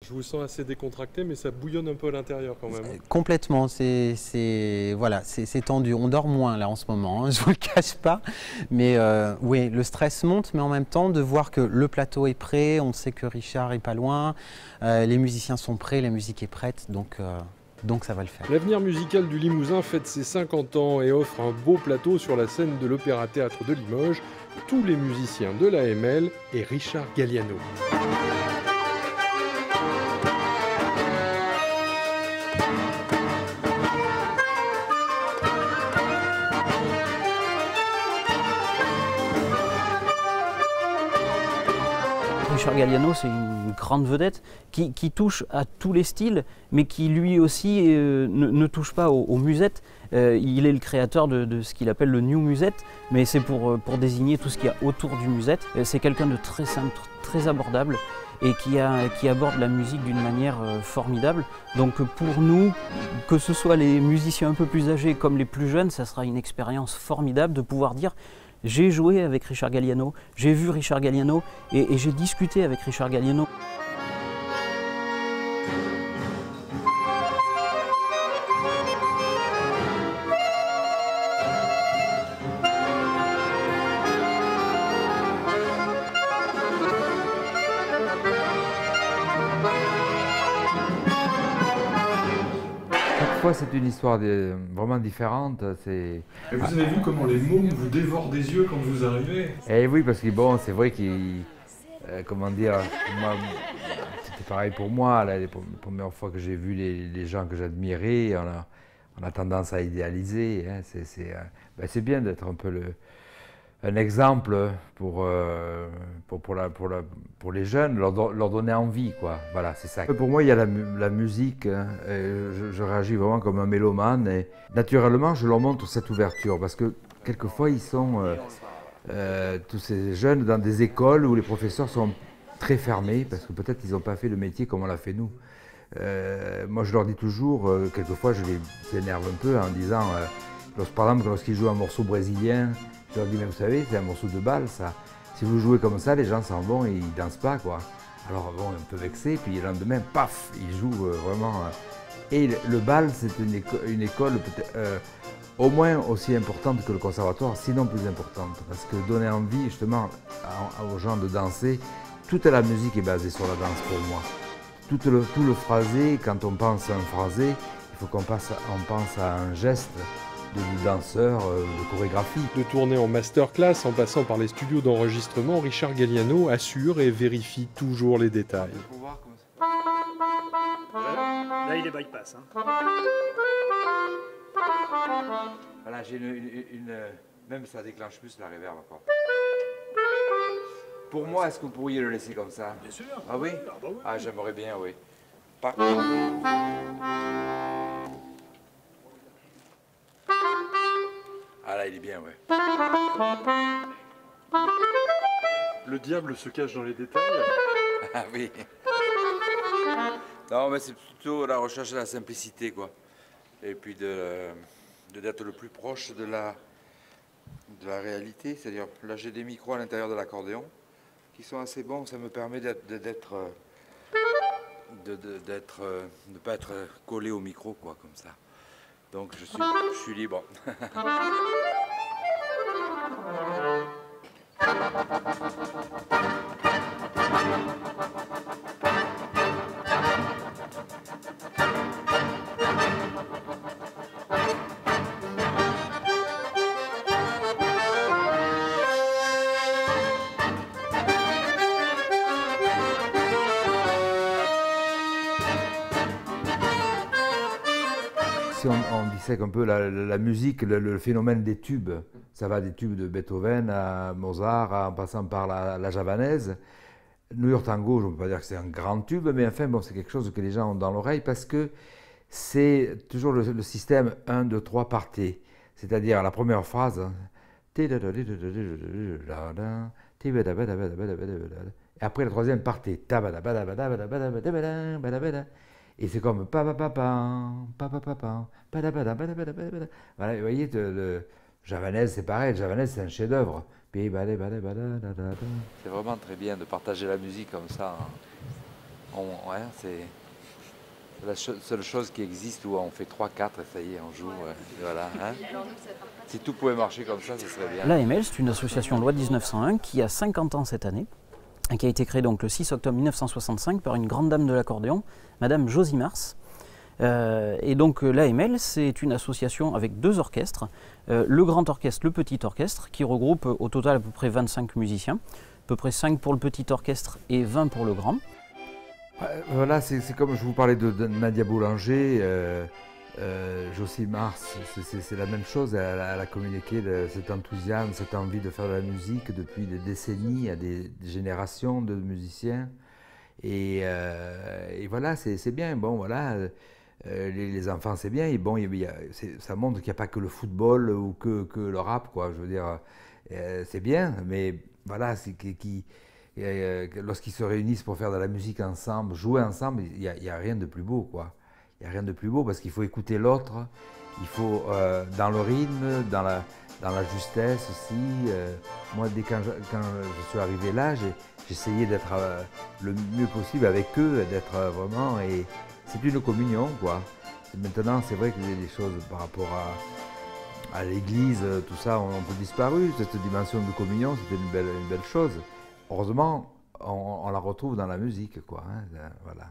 Je vous sens assez décontracté, mais ça bouillonne un peu à l'intérieur quand même. Complètement, voilà, c'est tendu. On dort moins là en ce moment, hein, je ne vous le cache pas. Mais oui, le stress monte, mais en même temps, de voir que le plateau est prêt, on sait que Richard est pas loin, les musiciens sont prêts, la musique est prête, donc ça va le faire. L'avenir musical du Limousin fête ses 50 ans et offre un beau plateau sur la scène de l'Opéra-Théâtre de Limoges. Tous les musiciens de l'AML et Richard Galliano. Richard Galliano, c'est une grande vedette qui touche à tous les styles, mais qui lui aussi ne touche pas aux musettes. Il est le créateur de ce qu'il appelle le new musette, mais c'est pour désigner tout ce qu'il y a autour du musette. C'est quelqu'un de très simple, très abordable et qui aborde la musique d'une manière formidable. Donc pour nous, que ce soit les musiciens un peu plus âgés comme les plus jeunes, ça sera une expérience formidable de pouvoir dire j'ai joué avec Richard Galliano, j'ai vu Richard Galliano et j'ai discuté avec Richard Galliano. Chaque fois, c'est une histoire vraiment différente. Et vous avez vu comment les mômes vous dévorent des yeux quand vous arrivez? Eh oui, parce que bon, c'est vrai qu'il... comment dire, moi, c'était pareil pour moi. Là, les premières fois que j'ai vu les gens que j'admirais, on a tendance à idéaliser. Hein. C'est bien d'être un peu un exemple pour les jeunes, leur donner envie, quoi. Voilà, c'est ça. Pour moi, il y a la musique, hein, je réagis vraiment comme un mélomane, et naturellement, je leur montre cette ouverture, parce que quelquefois, ils sont, tous ces jeunes, dans des écoles où les professeurs sont très fermés, parce que peut-être ils n'ont pas fait le métier comme on l'a fait nous. Moi, je leur dis toujours, quelquefois, je les énerve un peu en disant, par exemple, lorsqu'ils jouent un morceau brésilien, je leur dis, mais vous savez, c'est un morceau de bal, ça. Si vous jouez comme ça, les gens s'en vont et ils dansent pas, quoi. Alors, bon, un peu vexé, puis le lendemain, paf, ils jouent vraiment. Et le bal, c'est une école au moins aussi importante que le conservatoire, sinon plus importante. Parce que donner envie, justement, aux gens de danser, toute la musique est basée sur la danse pour moi. Tout le phrasé, quand on pense à un phrasé, il faut qu'on pense à un geste de danseur, de chorégraphie. De tourner en masterclass en passant par les studios d'enregistrement, Richard Galliano assure et vérifie toujours les détails. Là, il est bypass. Hein. Voilà, j'ai même ça déclenche plus la réverb encore. Pour moi, est-ce que vous pourriez le laisser comme ça? Bien sûr. Ah oui? Ah, bah oui. Ah, j'aimerais bien, oui. Ah là, il est bien, ouais. Le diable se cache dans les détails. Ah oui. Non, mais c'est plutôt la recherche de la simplicité, quoi. Et puis d'être le plus proche de la réalité. C'est-à-dire, là, j'ai des micros à l'intérieur de l'accordéon qui sont assez bons. Ça me permet de ne pas être collé au micro, quoi, comme ça. Donc, je suis libre. Si on dissèque un peu la musique, le phénomène des tubes, ça va des tubes de Beethoven à Mozart, en passant par la javanaise. New York Tango, je ne peux pas dire que c'est un grand tube, mais enfin, bon, c'est quelque chose que les gens ont dans l'oreille parce que c'est toujours le système 1, 2, 3 par T. C'est-à-dire la première phrase, et après la troisième par T. Et c'est comme voilà, vous voyez, le javanaise, c'est pareil, le javanaise, c'est un chef-d'œuvre. C'est vraiment très bien de partager la musique comme ça. Ouais, c'est la seule chose qui existe où on fait 3-4 et ça y est, on joue. Et voilà, hein. Si tout pouvait marcher comme ça, ce serait bien. L'AML, c'est une association loi de 1901 qui a 50 ans cette année et qui a été créée donc le 6 octobre 1965 par une grande dame de l'accordéon, Madame Josie Mars. Et donc l'AML, c'est une association avec 2 orchestres, le grand orchestre, le petit orchestre, qui regroupe au total à peu près 25 musiciens, à peu près 5 pour le petit orchestre et 20 pour le grand. Voilà, c'est comme je vous parlais de Nadia Boulanger, Josie Mars, c'est la même chose. Elle a communiqué cet enthousiasme, cette envie de faire de la musique depuis des décennies à des générations de musiciens. Et voilà, c'est bien. Bon, voilà, les enfants, c'est bien. Et bon, ça montre qu'il n'y a pas que le football ou que le rap, quoi. Je veux dire, c'est bien, mais voilà, lorsqu'ils se réunissent pour faire de la musique ensemble, jouer ensemble, il n'y a rien de plus beau, quoi. Il n'y a rien de plus beau parce qu'il faut écouter l'autre, il faut dans le rythme, dans la justesse aussi. Moi, quand je suis arrivé là, j'essayais d'être le mieux possible avec eux, d'être vraiment... Et c'est une communion, quoi. Maintenant, c'est vrai que les choses par rapport à l'église, tout ça, ont un peu disparu. Cette dimension de communion, c'était une belle chose. Heureusement, on la retrouve dans la musique, quoi. Hein, voilà.